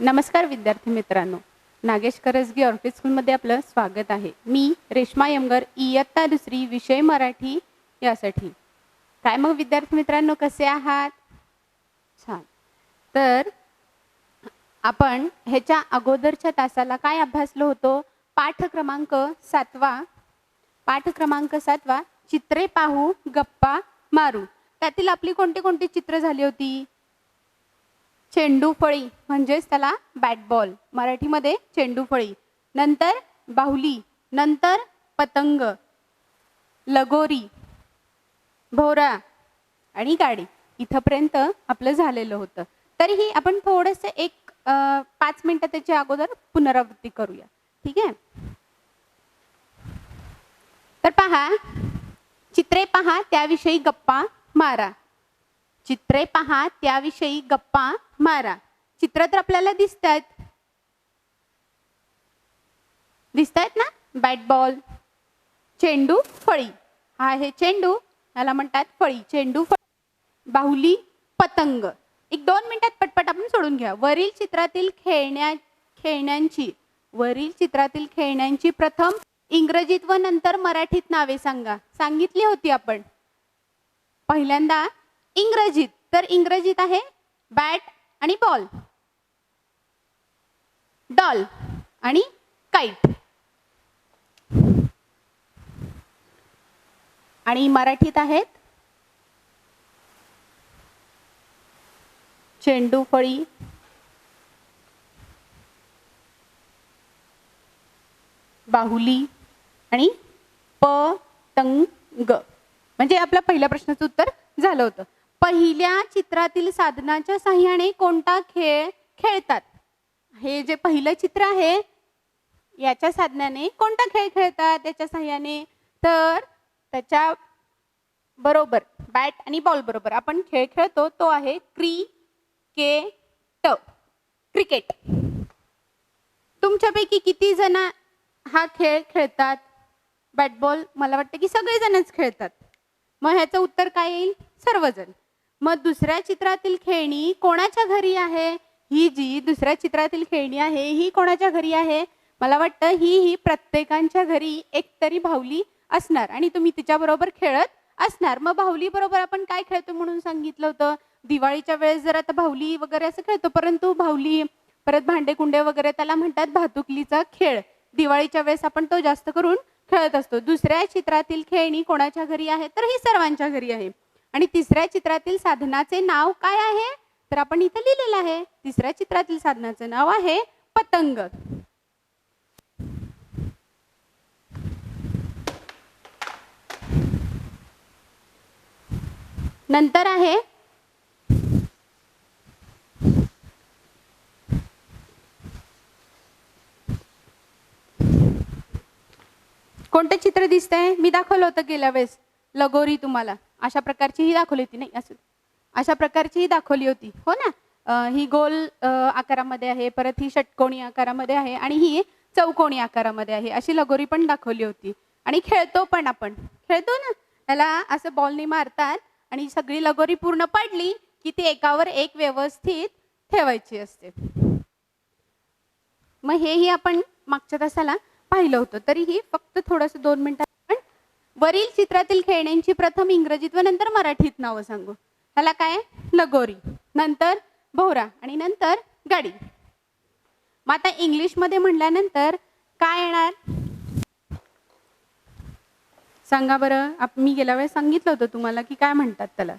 नमस्कार विद्यार्थी मित्रांनो, नागेश करजगी ऑर्किड स्कूलमध्ये आपलं स्वागत आहे. मी रेश्मा यमगर, इयत्ता दुसरी, विषय मराठी यासाठी. काय मग विद्यार्थी मित्रांनो, कसे आहात? छान. तर आपण ह्याच्या अगोदरच्या तासाला काय अभ्यासलो होतो? पाठ क्रमांक 7 चित्रे पाहू गप्पा मारू. त्यातील आपली कोणती कोणती चित्र झाली होती? चेंडू फळी म्हणजेच त्याला बॅट बॉल, मराठीमध्ये चेंडू फळी. नंतर बाहुली, नंतर पतंग, लगोरी, भोवरा आणि गाडी. इथपर्यंत आपलं झालेलं होतं. तरीही आपण थोडेसे 5 मिनिटं त्याच्या अगोदर पुनरावृत्ती करूया. ठीक आहे. तर पहा, चित्रे पहा त्याविषयी गप्पा मारा. चित्रे पहा त्याविषयी गप्पा मारा. चित्र तर आपल्याला दिसतात ना. बॅट बॉल, चेंडू फळी. हा आहे चेंडू, याला म्हणतात फळी, चेंडू फळी. बाहुली, पतंग. 1-2 मिनिटात पटपट आपण सोडून घ्या. वरील चित्रातील खेळण्यांची प्रथम इंग्रजीत व नंतर मराठीत नावे सांगा. सांगितली होती आपण. पहिल्यांदा इंग्रजीत, तर इंग्रजीत आहे बॅट आणि बॉल, डॉल आणि काइट. आणि मराठीत आहेत चेंडू फळी, बाहुली आणि पतंग. म्हणजे आपल्या पहिल्या प्रश्नाचं उत्तर झालं होतं. पहिल्या चित्रातील साधनाच्या साहाय्याने कोणता खेळ खेळतात? हे जे पहिलं चित्र आहे याच्या साधनाने कोणता खेळ खेळतात याच्या साहाय्याने? तर त्याच्या बरोबर बॅट आणि बॉल बरोबर आपण खेळ खेळतो तो आहे क्रिकेट. तुमच्यापैकी किती जण हा खेळ खेळतात? बॅट बॉल मला वाटतं की सगळेजणच खेळतात. मग ह्याचं उत्तर काय येईल? सर्वजण. मग दुसऱ्या चित्रातील खेळणी कोणाच्या घरी आहे? ही जी दुसऱ्या चित्रातील खेळणी आहे ही कोणाच्या घरी आहे? मला वाटतं ही प्रत्येकांच्या घरी एकतरी बाहुली असणार आणि तुम्ही तिच्याबरोबर खेळत असणार. मग बाहुली बरोबर आपण काय खेळतो म्हणून सांगितलं होतं? दिवाळीच्या वेळेस जर आता बाहुली वगैरे असं खेळतो, परंतु बाहुली परत भांडे कुंडे वगैरे त्याला म्हणतात भातुकलीचा खेळ. दिवाळीच्या वेळेस आपण तो जास्त करून खेळत असतो. दुसऱ्या चित्रातील खेळणी कोणाच्या घरी आहे? तर ही सर्वांच्या घरी आहे. आणि तिसऱ्या चित्रातील साधनाचे नाव काय आहे? तर आपण इथे लिहिलेलं आहे. तिसऱ्या चित्रातील साधनाचे नाव आहे पतंग. नंतर आहे कोणतं चित्र दिसतंय? मी दाखवलं होतं गेल्या वेळेस लगोरी. तुम्हाला अशा प्रकारची ही दाखवली होती नाही? अशा प्रकारची ही दाखवली होती हो ना. ही गोल आकारामध्ये आहे, परत ही षटकोणी आकारामध्ये आहे आणि ही चौकोनी आकारामध्ये आहे. अशी लगोरी पण दाखवली होती. आणि खेळतो पण आपण, खेळतो ना. त्याला असं बॉलनी मारतात आणि सगळी लगोरी पूर्ण पडली की ती एकावर एक व्यवस्थित ठेवायची असते. मग हेही आपण मागच्या तासाला पाहिलं होतं. तरीही फक्त थोडंसं 2 मिनिटात आपण वरील चित्रातील खेळण्यांची प्रथम इंग्रजीत व नंतर मराठीत नावं सांगू. ह्याला काय? लगोरी, नंतर भोवरा आणि नंतर गाडी. मग आता इंग्लिशमध्ये म्हटल्यानंतर काय येणार सांगा बरं. मी गेल्या वेळेस सांगितलं होतं तुम्हाला की काय म्हणतात त्याला.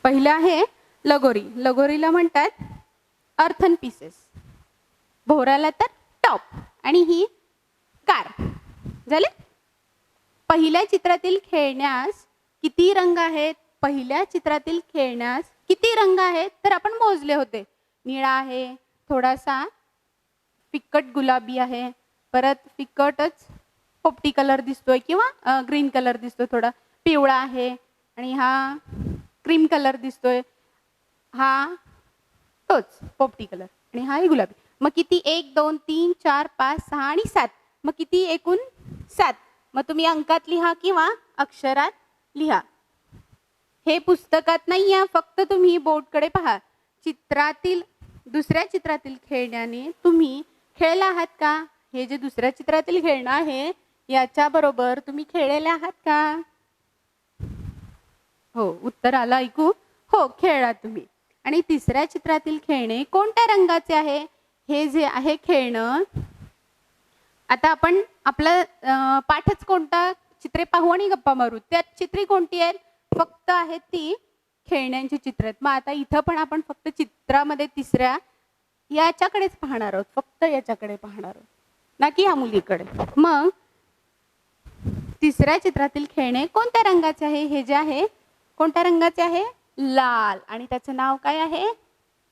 पहिलं आहे लगोरी. लगोरीला म्हणतात अर्थन पीसेस. भोवराला तर टॉप आणि ही कार. झाले. पहिल्या चित्रातील खेळण्यास किती रंग आहेत? पहिल्या चित्रातील खेळण्यास किती रंग आहेत? तर आपण मोजले होते. निळा आहे, थोडासा फिक्कट गुलाबी आहे, परत फिक्कटच पोपटी कलर दिसतोय किंवा ग्रीन कलर दिसतोय, थोडा पिवळा आहे आणि हा क्रीम कलर दिसतोय, हा तोच पोपटी कलर आणि हाही गुलाबी. मग किती? 1 2 3 4 5 6 आणि 7. मग किती? एकूण 7. मग तुम्ही अंकात लिहा किंवा अक्षरात लिहा. हे पुस्तकात नाही आहे, फक्त तुम्ही बोर्डकडे पहा. चित्रातील दुसऱ्या चित्रातील खेळण्याने तुम्ही खेळला आहात का? हे जे दुसऱ्या चित्रातील खेळणं आहे याच्याबरोबर तुम्ही खेळलेले आहात का? हो, उत्तर आलं ऐकू. हो, खेळला तुम्ही. आणि तिसऱ्या चित्रातील खेळणे कोणत्या रंगाचे आहे? हे जे आहे खेळणं, आता आपण आपलं पाठच कोणता, चित्रे पाहू आणि गप्पा मारू. त्यात चित्रे कोणती आहेत? फक्त आहेत ती खेळण्यांची चित्र आहेत. मग आता इथं पण आपण फक्त चित्रामध्ये तिसऱ्या याच्याकडेच पाहणार आहोत, फक्त याच्याकडे पाहणार आहोत, ना की या मुलीकडे. मग तिसऱ्या चित्रातील खेळणे कोणत्या रंगाचे आहे? हे जे आहे कोणत्या रंगाचे आहे? लाल. आणि त्याचं नाव काय आहे?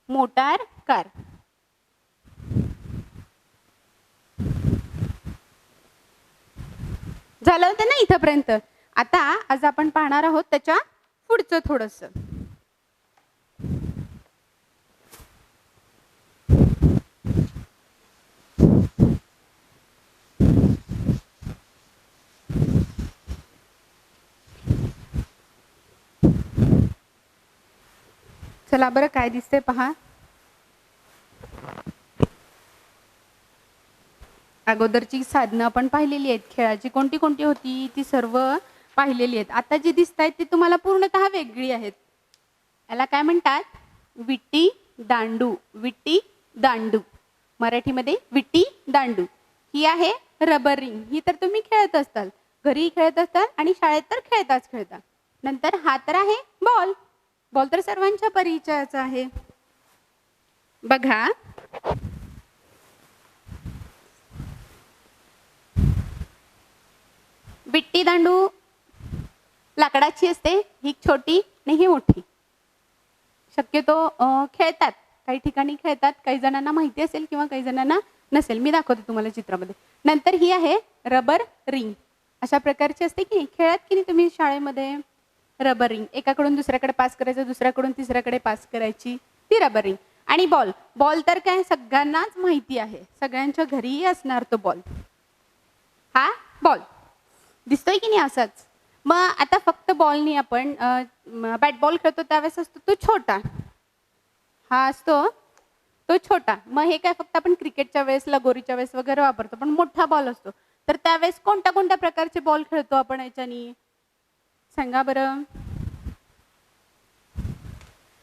Motor car. झालं होतं ना इथपर्यंत. आता आज आपण पाहणार आहोत त्याच्या पुढचं थोडस. चला बरं काय दिसते पहा. अगोदरची साधनं आपण पाहिलेली आहेत खेळाची, कोणती कोणती होती ती सर्व पाहिलेली आहेत. आता जी दिसत आहेत ती तुम्हाला पूर्णतः वेगळी आहेत. याला काय म्हणतात? विट्टी दांडू. विट्टी दांडू, मराठीमध्ये विट्टी दांडू. ही आहे रबर रिंग. ही तर तुम्ही खेळत असताल, घरी खेळत असताल आणि शाळेत तर खेळता. नंतर हा तर आहे बॉल. बॉल तर सर्वांच्या परिचयाचा आहे. बघा, विट्टी दांडू लाकडाची असते, ही छोटी आणि ही मोठी. शक्यतो खेळतात, काही ठिकाणी खेळतात, काही जणांना माहिती असेल किंवा काही जणांना नसेल. मी दाखवते तुम्हाला चित्रामध्ये. नंतर ही आहे रबर रिंग. अशा प्रकारची असते की खेळात की नाही तुम्ही शाळेमध्ये? रबर रिंग, एकाकडून दुसऱ्याकडे पास करायचं, दुसऱ्याकडून तिसऱ्याकडे पास करायची, ती रबर रिंग. आणि बॉल. बॉल तर काय सगळ्यांनाच माहिती आहे, सगळ्यांच्या घरीही असणार तो बॉल. हा बॉल दिसतोय की नाही असाच. मग आता फक्त बॉलनी आपण बॅट बॉल खेळतो त्यावेळेस असतो तो छोटा, हा असतो तो छोटा. मग हे काय फक्त आपण क्रिकेटच्या वेळेस, लगोरीच्या वेळेस वगैरे वापरतो. पण मोठा बॉल असतो, तर त्यावेळेस कोणत्या कोणत्या प्रकारचे बॉल खेळतो आपण याच्यानी? सांगा बरं.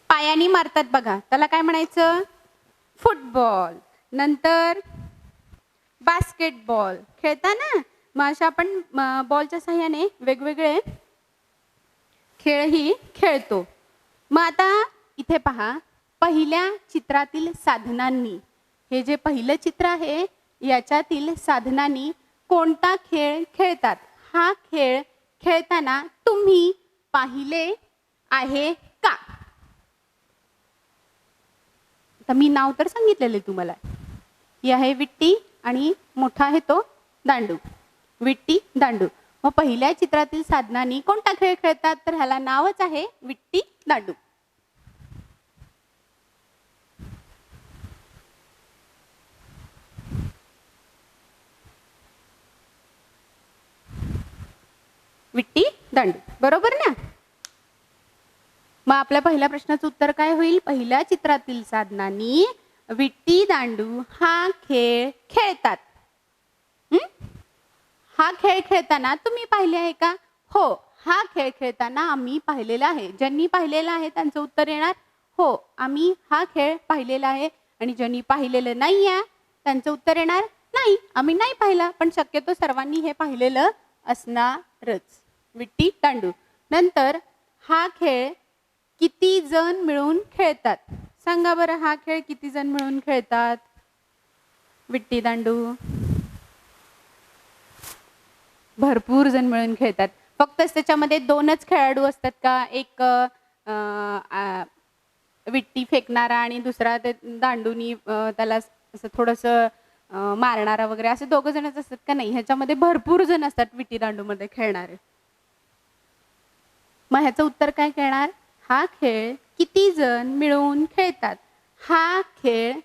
पायानी मारतात बघा, त्याला काय म्हणायचं? फुटबॉल. नंतर बास्केटबॉल खेळता ना. मग अशा आपण बॉलच्या साह्याने वेगवेगळे खेळही खेळतो. मग आता इथे पहा, पहिल्या चित्रातील साधनांनी, हे जे पहिलं चित्र आहे याच्यातील साधनांनी कोणता खेळ खेळतात? हा खेळ खेळताना तुम्ही पाहिले आहे का? तर मी नाव तर सांगितलेले तुम्हाला. ही आहे विट्टी आणि मोठा आहे तो दांडू. विट्टी दांडू. मग पहिल्या चित्रातील साधनांनी कोणता खेळ खेळतात? तर ह्याला नावच आहे विट्टी दांडू. विट्टी दांडू, बरोबर ना? मग आपल्या पहिल्या प्रश्नाचं उत्तर काय होईल? पहिल्या चित्रातील साधनांनी विट्टी दांडू हा खेळ खेळतात. हा खेळ खेळताना तुम्ही पाहिले आहे का? हो, हा खेळ खेळताना आम्ही पाहिलेला आहे. ज्यांनी पाहिलेला आहे त्यांचं उत्तर येणार हो, आम्ही हा खेळ पाहिलेला आहे. आणि ज्यांनी पाहिलेलं नाही आहे त्यांचं उत्तर येणार नाही, आम्ही नाही पाहिला. पण शक्यतो सर्वांनी हे पाहिलेलं असणारच. विट्टी दांडू. नंतर हा खेळ किती जण मिळून खेळतात? सांगा बरं, हा खेळ किती जण मिळून खेळतात? विट्टी दांडू भरपूर जण मिळून खेळतात. फक्त त्याच्यामध्ये दोनच खेळाडू असतात का? एक विट्टी फेकणारा आणि दुसरा ते दांडूनी त्याला असं थोडंसं मारणारा वगैरे, असे दोघं जणच असतात का? नाही, ह्याच्यामध्ये भरपूर जण असतात विट्टी दांडूमध्ये खेळणारे. मग ह्याचं उत्तर काय खेळणार? हा खेळ किती जण मिळून खेळतात? हा खेळ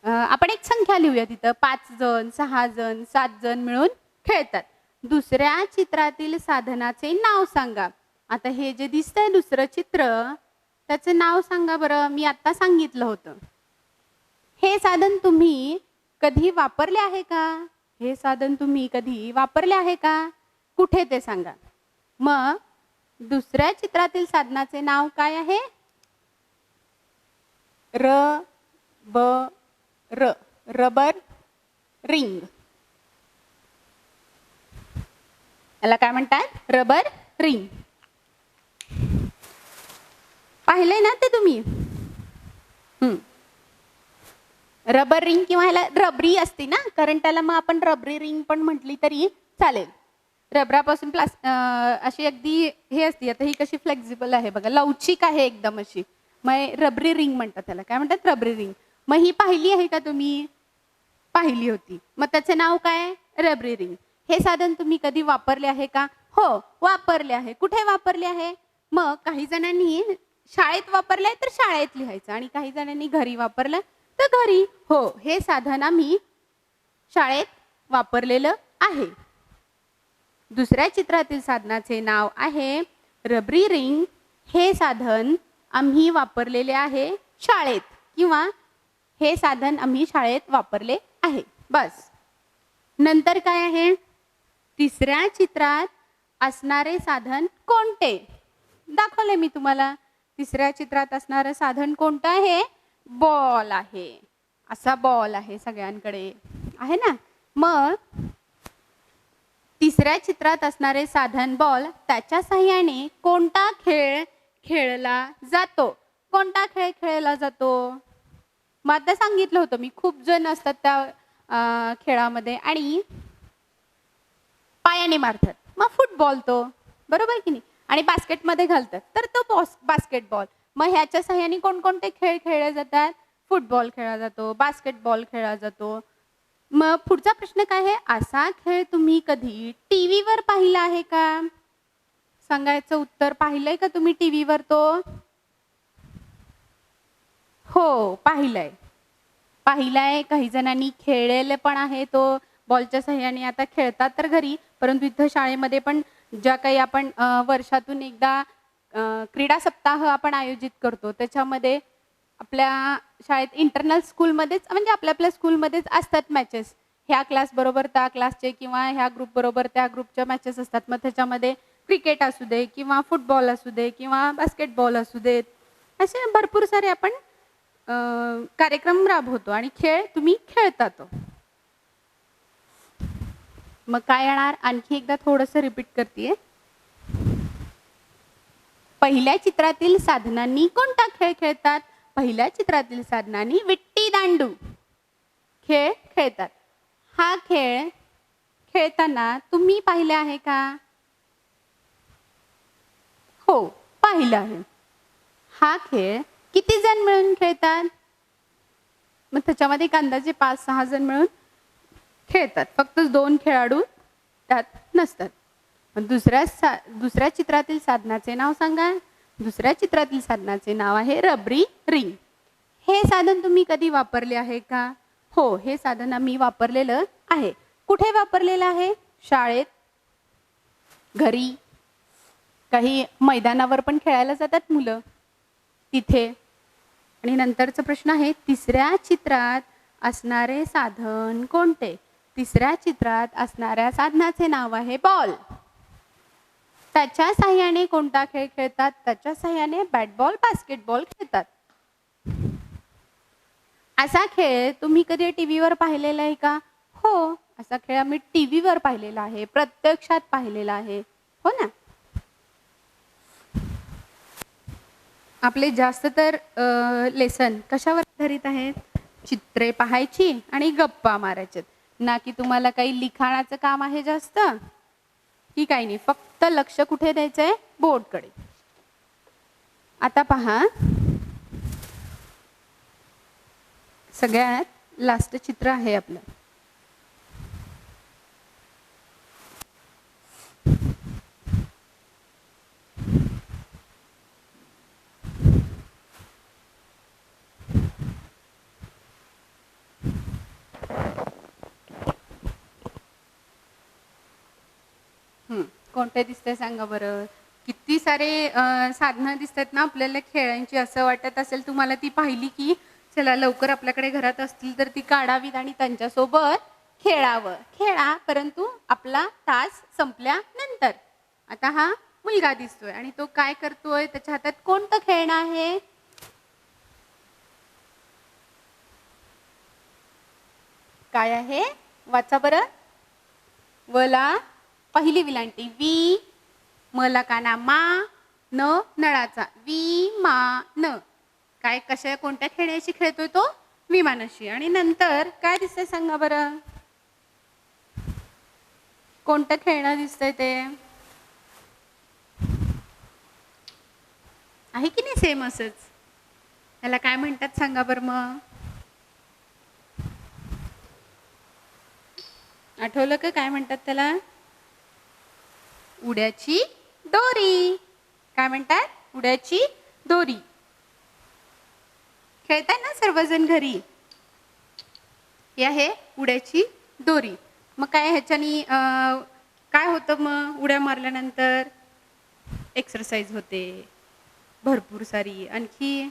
आपण एक संख्या लिहूया तिथं, 5 जण, 6 जण, 7 जण मिळून खेळतात. दुसऱ्या चित्रातील साधनाचे नाव सांगा. आता हे जे दिसतंय दुसरं चित्र, त्याचं नाव सांगा बरं. मी आता सांगितलं होतं हे साधन तुम्ही कधी वापरले आहे का? हे साधन तुम्ही कधी वापरले आहे का? कुठे ते सांगा. मग दुसऱ्या चित्रातील साधनाचे नाव काय आहे? Rubber ring. याला काय म्हणतात? Rubber ring. पाहिलंय ना ते तुम्ही? रबर रिंग किंवा ह्याला रबरी असते ना, कारण त्याला मग आपण रबरी रिंग पण म्हटली तरी चालेल. रबरापासून अशी अगदी हे असते. आता ही कशी फ्लेक्झिबल आहे बघा, लवचिक आहे एकदम अशी. मग रबरी रिंग म्हणतात त्याला. काय म्हणतात? रबरी रिंग. मग ही पाहिली आहे का तुम्ही? पाहिली होती. मग त्याचे नाव काय? रबरी रिंग. हे साधन तुम्ही कधी वापरले आहे का? हो, वापरले आहे. कुठे वापरले आहे? मग काही जणांनी शाळेत वापरलंय तर शाळेत लिहायचं, आणि काही जणांनी घरी वापरलं तर घरी. हो, हे साधन आम्ही शाळेत वापरलेलं आहे. दुसऱ्या चित्रातील साधनाचे नाव आहे रबरी रिंग. हे साधन आम्ही वापरलेले आहे शाळेत, किंवा हे साधन आम्ही शाळेत वापरले आहे. बस. नंतर काय आहे? तिसऱ्या चित्रात असणारे साधन कोणते? दाखवले मी तुम्हाला. तिसऱ्या चित्रात असणारं साधन कोणतं आहे? बॉल आहे. असा बॉल आहे सगळ्यांकडे, आहे ना? मग तिसऱ्या चित्रात असणारे साधन बॉल, त्याच्या साहाय्याने कोणता खेळ खेळला जातो? कोणता खेळ खेळला जातो? मग आता सांगितलं होतं मी, खूप जण असतात त्या खेळामध्ये आणि पायाने मारतात. मग फुटबॉल तो, बरोबर की नाही? आणि बास्केटमध्ये घालतात तर तो बास्केटबॉल. मग ह्याच्या साहाय्याने कोणकोणते खेळ खेळले जातात? फुटबॉल खेळला जातो, बास्केटबॉल खेळला जातो. मग पुढचा प्रश्न काय आहे? असा खेळ तुम्ही कधी टीव्हीवर पाहिला आहे का? सांगायचं उत्तर. पाहिलंय का तुम्ही टीव्हीवर तो? हो, पाहिलंय. पाहिलाय. काही जणांनी खेळलेले पण आहे तो बॉलच्या साहाय्याने. आता खेळतात तर घरी, परंतु इथं शाळेमध्ये पण ज्या काही आपण वर्षातून एकदा क्रीडा सप्ताह आपण आयोजित करतो, त्याच्यामध्ये आपल्या शाळेत इंटरनल स्कूलमध्येच, म्हणजे आपल्या स्कूलमध्येच असतात मॅचेस. ह्या क्लास बरोबर त्या क्लासचे किंवा ह्या ग्रुप बरोबर त्या ग्रुपच्या मॅचेस असतात. मग त्याच्यामध्ये क्रिकेट असू दे किंवा फुटबॉल असू दे किंवा बास्केटबॉल असू देत, असे भरपूर सारे आपण कार्यक्रम राबवतो आणि खेळ तुम्ही खेळतात. मग काय येणार? आणखी एकदा थोडंसं रिपीट करतेय. पहिल्या चित्रातील साधनांनी कोणता खेळ खेळतात? पहिल्या चित्रातील साधनांनी विट्टी दांडू खेळ खेळतात. हा खेळ खेळताना तुम्ही पाहिले आहे का? हो, पाहिलं आहे. हा खेळ किती जण मिळून खेळतात? मग त्याच्यामध्ये एक अंदाजे 5-6 जण मिळून खेळतात. फक्त 2 खेळाडू त्यात नसतात. मग दुसऱ्या चित्रातील साधनाचे नाव सांगा. दुसऱ्या चित्रातील साधनाचे नाव आहे रबरी रिंग. हे साधन तुम्ही कधी वापरले आहे का? हो, हे साधन आम्ही वापरलेलं आहे. कुठे वापरलेलं आहे? शाळेत, घरी, काही मैदानावर पण खेळायला जातात मुलं तिथे. आणि नंतरचा प्रश्न आहे, तिसऱ्या चित्रात असणारे साधन कोणते? तिसऱ्या चित्रात असणाऱ्या साधनाचे नाव आहे बॉल. त्याच्या साहाय्याने कोणता खेळ खेळतात? त्याच्या साहाय्याने बॅट बॉल, बास्केटबॉल खेळतात. असा खेळ तुम्ही कधी टीव्हीवर पाहिलेला आहे का? हो, असा खेळ आम्ही टीव्हीवर पाहिलेला आहे, प्रत्यक्षात पाहिलेला आहे. हो ना? आपले जास्त तर लेसन कशावर आधारित आहेत? चित्रे पाहायची आणि गप्पा मारायच्यात, ना की तुम्हाला काही लिखाणाचं काम आहे जास्त की काही नाही. फक्त लक्ष कुठे द्यायचंय? बोर्डकडे. आता पहा, सगळ्यात लास्ट चित्र आहे आपलं. कोणते दिसते सांगा बरं? किती सारे साधनं दिसतात ना आपल्याला खेळांची. असं वाटत असेल तुम्हाला ती पाहिली की चला लवकर आपल्याकडे घरात असतील तर ती काढावीत आणि त्यांच्यासोबत खेळावं. खेळा, परंतु आपला तास संपल्यानंतर. आता हा मुलगा दिसतोय आणि तो काय करतोय, त्याच्या हातात कोणतं खेळणं आहे? काय आहे? वाचा बरं. वला पहिली विलांटी वी, मला काना मा, न नळाचा विमान. काय कशा कोणत्या खेळण्याशी खेळतोय तो? विमानाशी. आणि नंतर काय दिसतंय सांगा बरं, कोणतं खेळणं दिसतंय ते? आहे की नाही सेम असंच? त्याला काय म्हणतात सांगा बरं मग? आठवलं का काय म्हणतात त्याला? उड्याची दोरी. काय म्हणतात? उड्याची दोरी. खेळताय ना सर्वजण घरी? हे आहे उड्याची दोरी. मग काय ह्याच्यानी काय होतं मग उड्या मारल्यानंतर? एक्सरसाइज होते भरपूर सारी. आणखी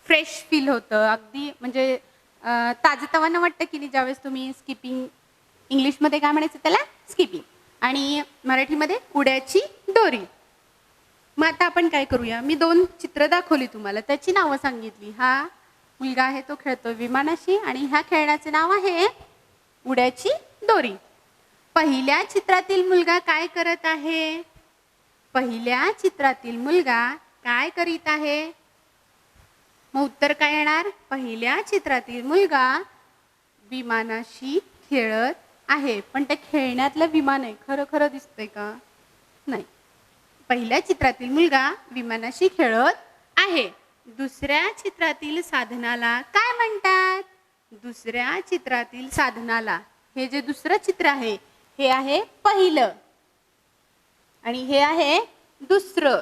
फ्रेश फील होतं अगदी, म्हणजे ताजंतवानं वाटतं की नाही ज्यावेळेस तुम्ही स्किपिंग, इंग्लिशमध्ये काय म्हणायचं त्याला? स्किपिंग, आणि मराठीमध्ये उड्याची दोरी. मग आता आपण काय करूया, मी 2 चित्र दाखवली तुम्हाला, त्याची नावं सांगितली. हा मुलगा आहे तो खेळतोय विमानाशी आणि ह्या खेळण्याचे नाव आहे उड्याची दोरी. पहिल्या चित्रातील मुलगा काय करत आहे? पहिल्या चित्रातील मुलगा काय करीत आहे? मग उत्तर काय येणार? पहिल्या चित्रातील मुलगा विमानाशी खेळत आहे. पण त्या खेळण्यातलं विमान आहे, खरं खरं दिसतंय का? नाही. पहिल्या चित्रातील मुलगा विमानाशी खेळत आहे. दुसऱ्या चित्रातील साधनाला काय म्हणतात? दुसऱ्या चित्रातील साधनाला, हे जे दुसरं चित्र आहे हे आहे पहिलं आणि हे आहे दुसरं.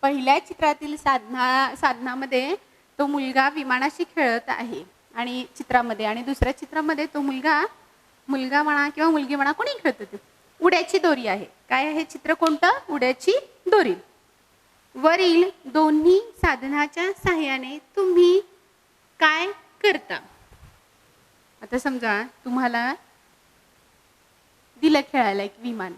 पहिल्या चित्रातील साधनामध्ये तो मुलगा विमानाशी खेळत आहे आणि चित्रामध्ये, आणि दुसऱ्या चित्रामध्ये तो मुलगा म्हणा किंवा मुलगी म्हणा कोणी खेळत ते उड्याची दोरी आहे. काय आहे चित्र कोणतं? उड्याची दोरी. वरील दोन्ही साधनाच्या सहाय्याने तुम्ही काय करता? आता समजा तुम्हाला दिलं खेळायला एक विमान.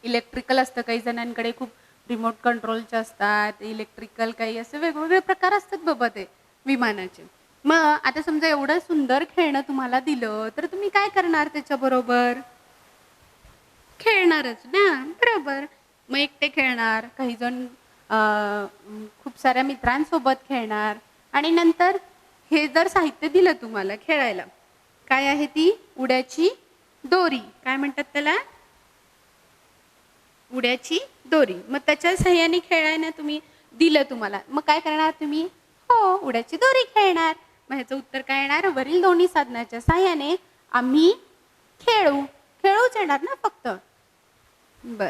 इलेक्ट्रिकल असतं, काही जणांकडे खूप रिमोट कंट्रोलचे असतात, इलेक्ट्रिकल काही असे वेगवेगळे प्रकार असतात बाबा ते विमानाचे. मग आता समजा एवढं सुंदर खेळणं तुम्हाला दिलं तर तुम्ही काय करणार त्याच्याबरोबर? खेळणारच ना, बरोबर. मग एकटे खेळणार, काही जण खूप साऱ्या मित्रांसोबत खेळणार. आणि नंतर हे जर साहित्य दिलं तुम्हाला खेळायला, काय आहे ती? उड्याची दोरी. काय म्हणतात त्याला? उड्याची दोरी. मग त्याच्या सहाय्याने खेळायला तुम्ही दिलं तुम्हाला, मग काय करणार तुम्ही? हो, उड्याची दोरी खेळणार. मग ह्याचं उत्तर काय येणार? वरील दोन्ही साधनाच्या सहाय्याने आम्ही खेळूच येणार ना फक्त. बर,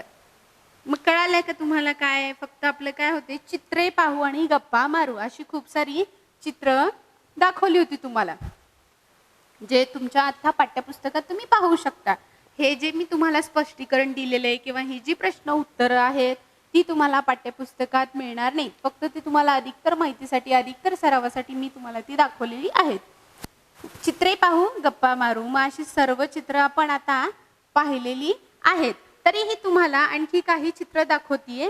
मग कळालंय का तुम्हाला? काय फक्त आपलं काय होते, चित्रे पाहू आणि गप्पा मारू अशी खूप सारी चित्र दाखवली होती तुम्हाला, जे तुमच्या आता पाठ्यपुस्तकात तुम्ही पाहू शकता. हे जे मी तुम्हाला स्पष्टीकरण दिलेलं आहे किंवा ही जी प्रश्न उत्तरं आहेत ती तुम्हाला पाठ्यपुस्तकात मिळणार नाही. फक्त ती तुम्हाला अधिकतर माहितीसाठी, अधिकतर सरावासाठी मी तुम्हाला ती दाखवलेली आहेत. चित्रे पाहू गप्पा मारू, मग अशी सर्व चित्र आपण आता पाहिलेली आहेत. तरीही तुम्हाला आणखी काही चित्र दाखवतीये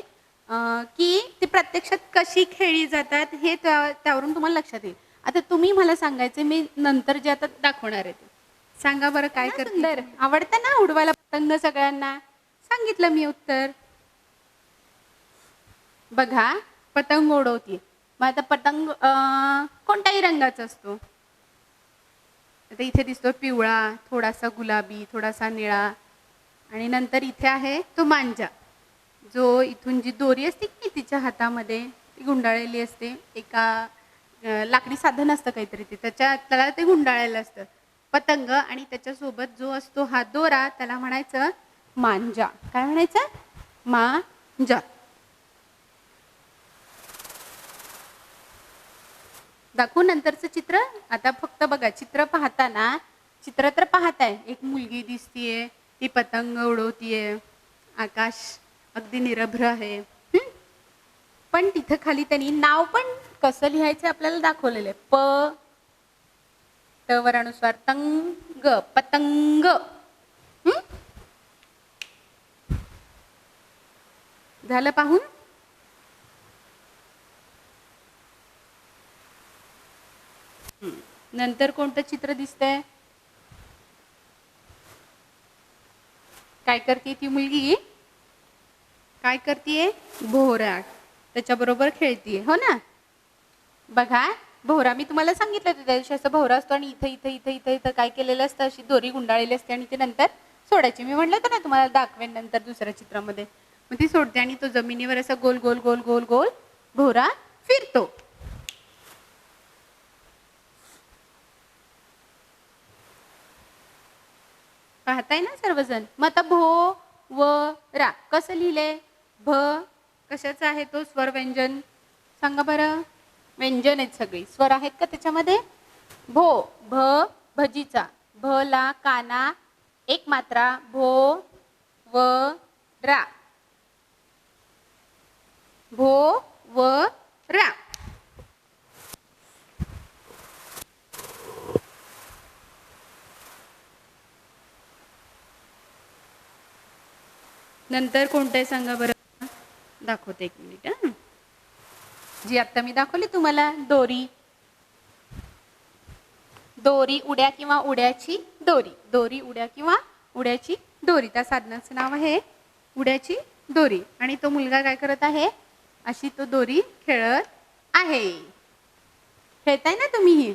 की ती प्रत्यक्षात कशी खेळली जातात हे त्यावरून तुम्हाला लक्षात येईल. आता तुम्ही मला सांगायचे, मी नंतर जे आता दाखवणार आहे ते सांगा बरं. काय करते? आवडतं ना उडवायला पतंग सगळ्यांना? सांगितलं मी उत्तर. बघा, पतंग उडवते. मग आता पतंग कोणत्याही रंगाचा असतो. आता इथे दिसतो पिवळा, थोडासा गुलाबी, थोडासा निळा, आणि नंतर इथे आहे तो मांजा, जो इथून जी दोरी असते की तिच्या हातामध्ये ती गुंडाळलेली असते. एका लाकडी साधन असतं काहीतरी, ते त्याला ते गुंडाळलेलं असतं पतंग, आणि त्याच्यासोबत जो असतो हा दोरा त्याला म्हणायचं मांजा. काय म्हणायचं? मांजा. दाखवू नंतरचं चित्र? आता फक्त बघा, चित्र पाहताना, चित्र तर पाहताय, एक मुलगी दिसतीये, ती पतंग उडवतीये, आकाश अगदी निरभ्र आहे. पण तिथं खाली त्यांनी नाव पण कसं लिहायचं आपल्याला दाखवलेलं आहे. प त वरानुस्वार तंग, पतंग. झालं पाहून? नंतर कोणतं चित्र दिसतंय? काय करते ती मुलगी? काय करतीये? भोवरा त्याच्याबरोबर खेळतीये, हो ना? बघा भोवरा मी तुम्हाला सांगितलं होतं त्या दिवशी असं भोवरा असतो आणि इथं इथं इथं इथं इथं काय केलेलं असतं, अशी दोरी गुंडाळलेली असते आणि ते नंतर सोडायची. मी म्हटलं होतं ना तुम्हाला दाखवेन नंतर दुसऱ्या चित्रामध्ये. मग ती सोडते आणि तो जमिनीवर असं गोल गोल गोल गोल गोल भोवरा फिरतो. पाहताय ना सर्वजण? मग आता भो व रा कसं लिहिले? भ कशाचा आहे तो स्वर व्यंजन? सांगा बरं. व्यंजन आहेत सगळी. स्वर आहेत का त्याच्यामध्ये? भो भ भजीचा. भ ला काना एक मात्रा. भो व रा. भो व रा. नंतर कोणतं आहे सांगा बरं. दाखवते एक मिनिट. जी आता मी दाखवली तुम्हाला दोरी. दोरी उड्या किंवा उड्याची दोरी. दोरी उड्या किंवा उड्याची दोरी. त्या साधनाचं नाव आहे उड्याची दोरी. आणि तो मुलगा काय करत आहे? अशी तो दोरी खेळत आहे. खेळताय ना तुम्ही?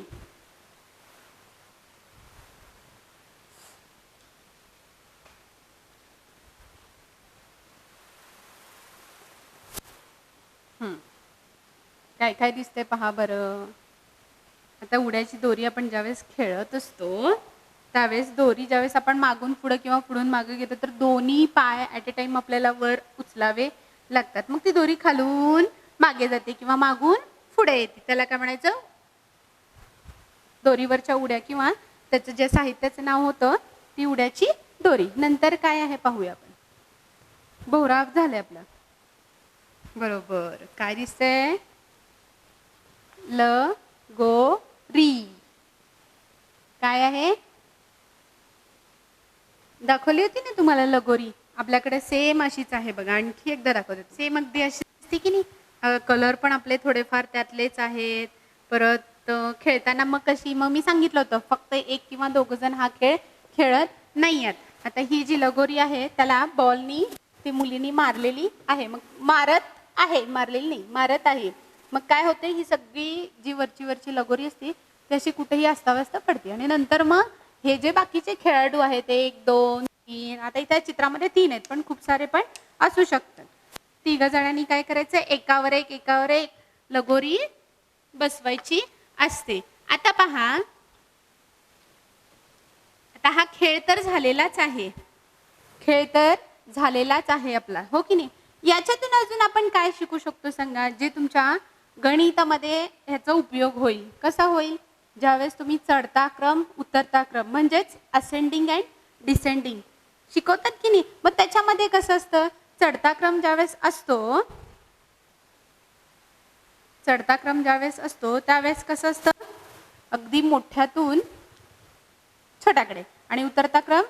काय काय दिसतंय पहा बरं. आता उड्याची दोरी आपण ज्यावेळेस खेळत असतो त्यावेळेस दोरी ज्यावेळेस आपण मागून पुढे किंवा पुढून मागे घेतो तर दोन्ही पाय ॲट अ टाइम आपल्याला वर उचलावे लागतात. मग ती दोरी खालून मागे जाते किंवा मागून पुढे येते. त्याला काय म्हणायचं? दोरीवरच्या उड्या किंवा त्याचं जे साहित्याचं नाव होतं ती उड्याची दोरी. नंतर काय आहे पाहूया आपण. भोवरा झालंय आपलं. बरोबर. काय दिसतंय? ल गो री. काय आहे? दाखवली होती ना तुम्हाला लगोरी. आपल्याकडे सेम अशीच आहे बघा. आणखी एकदा दाखवते. सेम अगदी अशी दिसते की नाही? कलर पण आपले थोडेफार त्यातलेच आहेत. परत खेळताना मग कशी? मग मी सांगितलं होतं फक्त एक किंवा दोघं जण हा खेळ खेळत नाही आहेत. आता ही जी लगोरी आहे त्याला बॉलनी ती मुलीनी मारलेली आहे. मग मारत आहे, मारलेली नाही, मारत आहे. मग काय होते? ही सगळी जी वरची लगोरी असते ती अशी कुठेही अस्ताव्यस्त पडते. आणि नंतर मग हे जे बाकीचे खेळाडू आहेत 1 2 3 आता इथे चित्रामध्ये 3 आहेत पण खूप सारे पण असू शकतात. तिघ जणांनी काय करायचं? एकावर एक लगोरी बसवायची असते. आता पहा. आता हा खेळ तर झालेलाच आहे. खेळ तर झालेलाच आहे आपला, हो की नाही? याच्यातून अजून आपण काय शिकू शकतो सांगा? जे तुमच्या गणितामध्ये ह्याचा उपयोग होईल. कसा होईल? ज्यावेळेस तुम्ही चढता क्रम उतरता क्रम म्हणजेच असेंडिंग अँड डिसेंडिंग शिकवतात की नाही? मग त्याच्यामध्ये कसं असतं? चढता क्रम ज्यावेळेस असतो त्यावेळेस कसं असतं? अगदी मोठ्यातून छोट्याकडे. आणि उतरता क्रम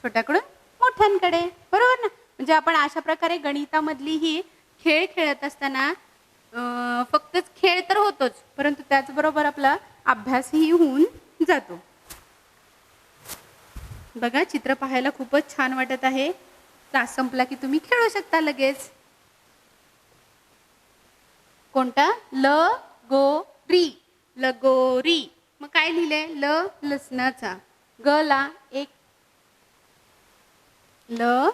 छोट्याकडून मोठ्यांकडे. बरोबर ना? म्हणजे आपण अशा प्रकारे गणितामधली ही खेळ खेळत असताना फक्तच खेळ तर होतोच परंतु त्याचबरोबर आपला अभ्यासही होऊन जातो. बघा चित्र पाहायला खूपच छान वाटत आहे. क्लास संपला की तुम्ही खेळू शकता लगेच. कोणता? ल गो री. लगोरी. मग काय लिहिले? ल लसणाचा. ग ला एक ल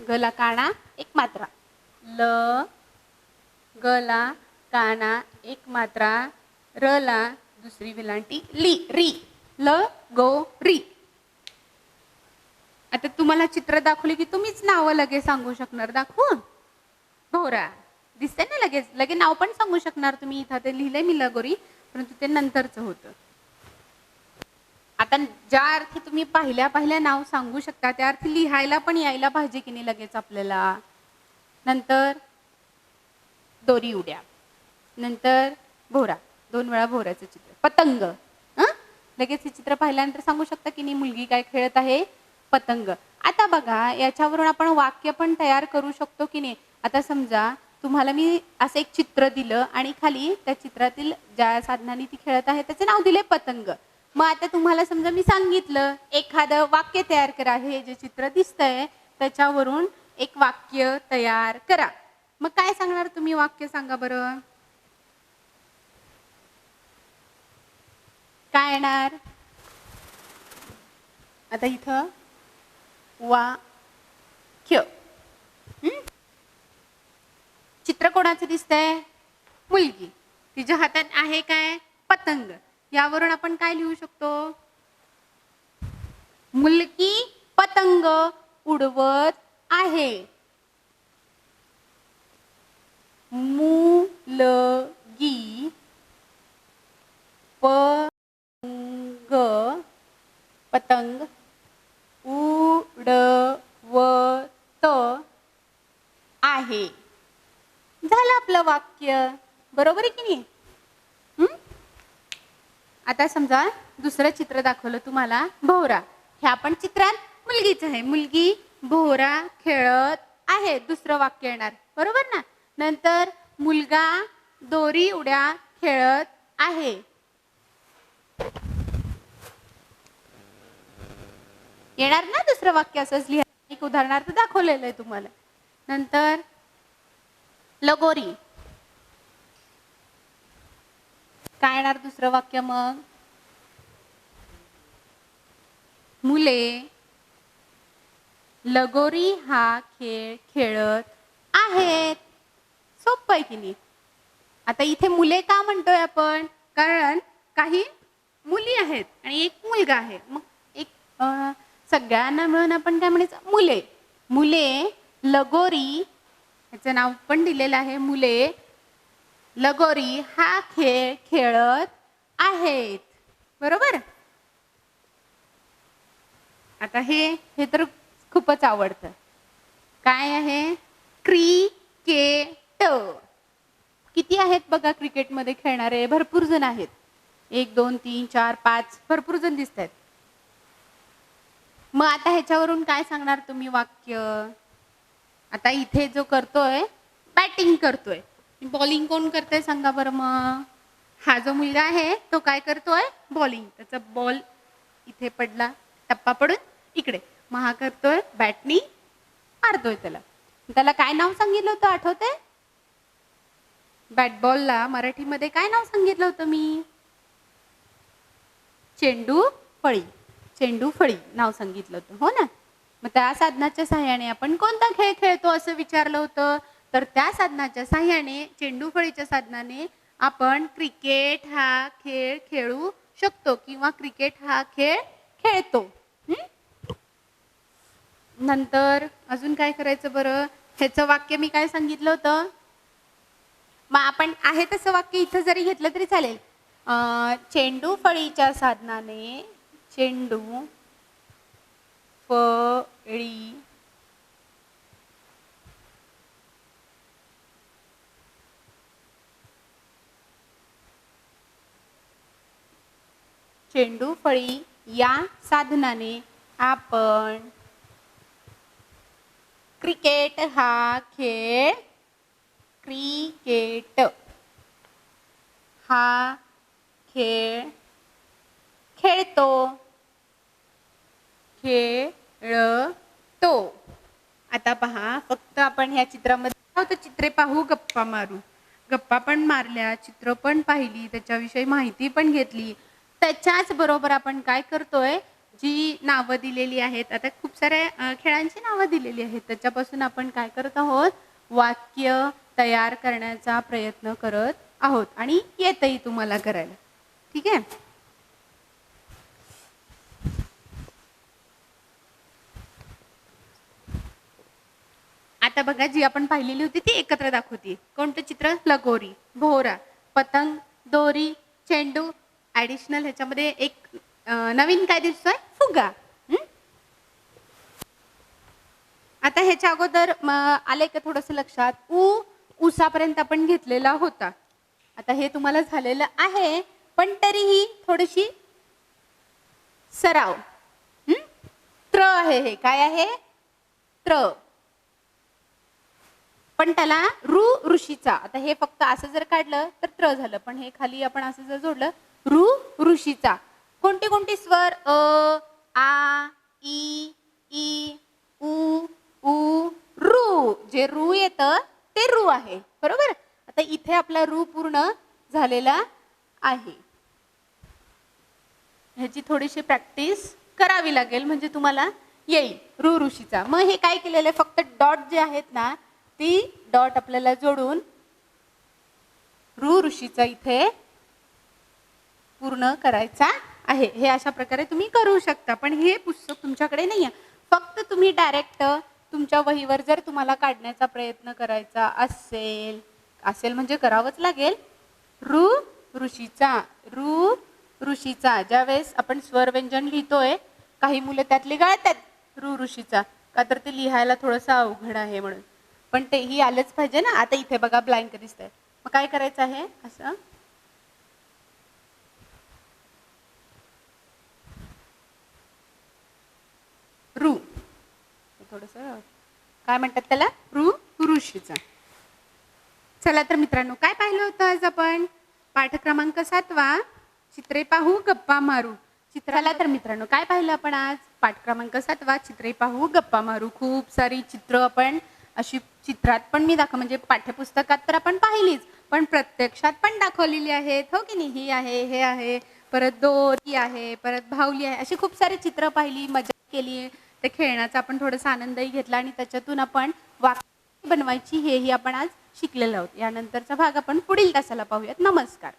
ग ला काना एक मात्रा. ल ग ला काना एक मात्रा. र ला दुसरी वेलांटी ली री. ल गो री. आता तुम्हाला चित्र दाखवले की तुम्हीच नाव लगेच सांगू शकणार. दाखवू? भोवरा दिसते ना लगेच नाव पण सांगू शकणार तुम्ही. इथं ते लिहिलंय मी लगोरी परंतु ते नंतरचं होतं. आता ज्या अर्थी तुम्ही पहिल्या नाव सांगू शकता त्या अर्थी लिहायला पण यायला पाहिजे की नाही लगेच आपल्याला. नंतर दोरी उड्या. नंतर भोवरा, 2 वेळा भोवऱ्याचं चित्र. पतंग. लगेच हे चित्र पाहिल्यानंतर सांगू शकता की नाही मुलगी काय खेळत आहे? पतंग. आता बघा याच्यावरून आपण वाक्य पण तयार करू शकतो की नाही. आता समजा तुम्हाला मी असं एक चित्र दिलं आणि खाली त्या चित्रातील ज्या साधनाने ती खेळत आहे त्याचे नाव दिले पतंग. मग आता तुम्हाला समजा मी सांगितलं एखादं वाक्य तयार करा, हे जे चित्र दिसतंय त्याच्यावरून एक वाक्य तयार करा. मग काय सांगणार तुम्ही? वाक्य सांगा बरं. काय येणार? आता इथं वाक्य. चित्र कोणाचं दिसतंय? मुलगी. तिच्या हातात आहे काय? पतंग. यावरून आपण काय लिहू शकतो? मुलगी पतंग उडवत आहे. मुलगी पतंग उडवत आहे. झालं आपलं वाक्य. बरोबर आहे की नाही? आता समजा दुसरं चित्र दाखवलं तुम्हाला, भोवरा. ह्या पण चित्रात मुलगीच आहे. मुलगी भोवरा खेळत आहे. दुसरं वाक्य येणार. बरोबर ना? नंतर मुलगा दोरी उड्या खेळत आहे. येणार ना दुसरं वाक्य? असंच लिहा. एक उदाहरणार्थ दाखवलेलं आहे तुम्हाला. नंतर लगोरी. काय येणार दुसरं वाक्य मग? मुले लगोरी हा खेळ खेळत आहेत. सोपं आहे की नाही? आता इथे मुले का म्हणतोय आपण? कारण काही मुली आहेत आणि एक मुलगा आहे. मग एक सगळ्यांना मिळून आपण काय म्हणायचं? मुले. मुले लगोरी, याचं नाव पण दिलेलं आहे, मुले लगोरी हा खेळ खेळत आहेत. बरोबर? आता हे तर खूपच आवडतं. काय आहे? क्रिकेट. किती आहेत बघा क्रिकेटमध्ये खेळणारे? भरपूर जण आहेत. 1 2 3 4 5 भरपूर जण दिसत आहेत. मग आता ह्याच्यावरून काय सांगणार तुम्ही वाक्य? आता इथे जो करतोय बॅटिंग करतोय, बॉलिंग कोण करतोय सांगा बरं मग? हा जो मुलगा आहे तो काय करतोय? बॉलिंग. त्याचा बॉल इथे पडला, टप्पा पडून इकडे. मग हा करतोय बॅटनी मारतोय त्याला. त्याला काय नाव सांगितलं होतं आठवतंय? बॅट बॉलला मराठीमध्ये काय नाव सांगितलं होतं मी? चेंडू फळी. चेंडू फळी नाव सांगितलं होतं, हो ना? मग त्या साधनाच्या साहाय्याने आपण कोणता खेळ खेळतो असं विचारलं होतं. तर त्या साधनाच्या साहाय्याने, चेंडू फळीच्या साधनाने आपण क्रिकेट हा खेळ खेळू शकतो किंवा क्रिकेट हा खेळ खेळतो. नंतर अजून काय करायचं बरं? ह्याचं वाक्य मी काय सांगितलं होतं? मग आपण आहे तसं वाक्य इथं जरी घेतलं तरी चालेल. चेंडू फळीच्या साधनाने चेंडू फळी चेंडू फळी या साधनाने आपण क्रिकेट हा खेळ क्रिकेट हा खेळ खेळतो खेळतो. आता पहा, फक्त आपण ह्या चित्रामध्ये चित्रे पाहू, गप्पा मारू. गप्पा पण मारल्या, चित्र पण पाहिली, त्याच्याविषयी माहिती पण घेतली. त्याच्याच बरोबर आपण काय करतोय? जी नावं दिलेली आहेत, आता खूप साऱ्या खेळांची नावं दिलेली आहेत, त्याच्यापासून आपण काय करत आहोत? वाक्य तयार करण्याचा प्रयत्न करत आहोत आणि येतही तुम्हाला करायला. ठीक आहे? आता बघा, जी आपण पाहिलेली होती ती एकत्र दाखवते. कोणतं चित्र? लगोरी, भोवरा, पतंग, दोरी, चेंडू. ऍडिशनल ह्याच्यामध्ये एक नवीन काय दिसतोय? फुगा. आता ह्याच्या अगोदर आले का थोडंसं लक्षात? उसापर्यंत आपण घेतलेला होता. आता हे तुम्हाला झालेलं आहे, पण तरीही थोडीशी सराव. त्र आहे, हे काय आहे? त्र. पण त्याला ऋषीचा. आता हे फक्त असं जर काढलं तर त्र झालं, पण हे खाली आपण असं जर जोडलं ऋषीचा. कोणते कोणते स्वर? आ, ई, ई, उ, ऊ, रू. जे रू येतं ते रू आहे, बरोबर. आता इथे आपला रू पूर्ण झालेला आहे. ह्याची थोडीशी प्रॅक्टिस करावी लागेल म्हणजे तुम्हाला येईल ऋषीचा. मग हे काय केलेलं आहे, फक्त डॉट जे आहेत ना, ती डॉट आपल्याला जोडून ऋषीचा इथे पूर्ण करायचा आहे. हे अशा प्रकारे तुम्ही करू शकता. पण हे पुस्तक तुमच्याकडे नाही आहे. फक्त तुम्ही डायरेक्ट तुमच्या वहीवर जर तुम्हाला काढण्याचा प्रयत्न करायचा असेल म्हणजे करावंच लागेल. ऋषीचा ज्यावेळेस आपण स्वर व्यंजन लिहितोय, काही मुलं त्यातले गाळतात ऋषीचा, का तर ते लिहायला थोडंसं अवघड आहे म्हणून. पण तेही आलंच पाहिजे ना. आता इथे बघा ब्लँक दिसतंय, मग काय करायचं आहे, असं थोडस काय म्हणतात त्याला, ऋषीचा. चला तर मित्रांनो, काय पाहिलं होतं आज आपण? पाठ क्रमांक 7 चित्रे पाहू गप्पा मारू. चित्राला तर मित्रांनो काय पाहिलं आपण आज? पाठ क्रमांक 7 चित्रे पाहू गप्पा मारू. खूप सारी चित्र आपण अशी चित्रात पण मी म्हणजे पाठ्यपुस्तकात तर आपण पाहिलीच, पण प्रत्यक्षात पण दाखवलेली आहेत, हो की नाही? ही आहे, हे आहे, परत दोरी आहे, परत भावली आहे, अशी खूप सारी चित्र पाहिली, मजा केली. ते खेळण्याचा आपण थोडासा आनंदही घेतला आणि त्याच्यातून आपण वाक्य बनवायची हेही आपण आज शिकलेलो आहोत. यानंतरचा भाग आपण पुढील तासाला पाहूयात. नमस्कार.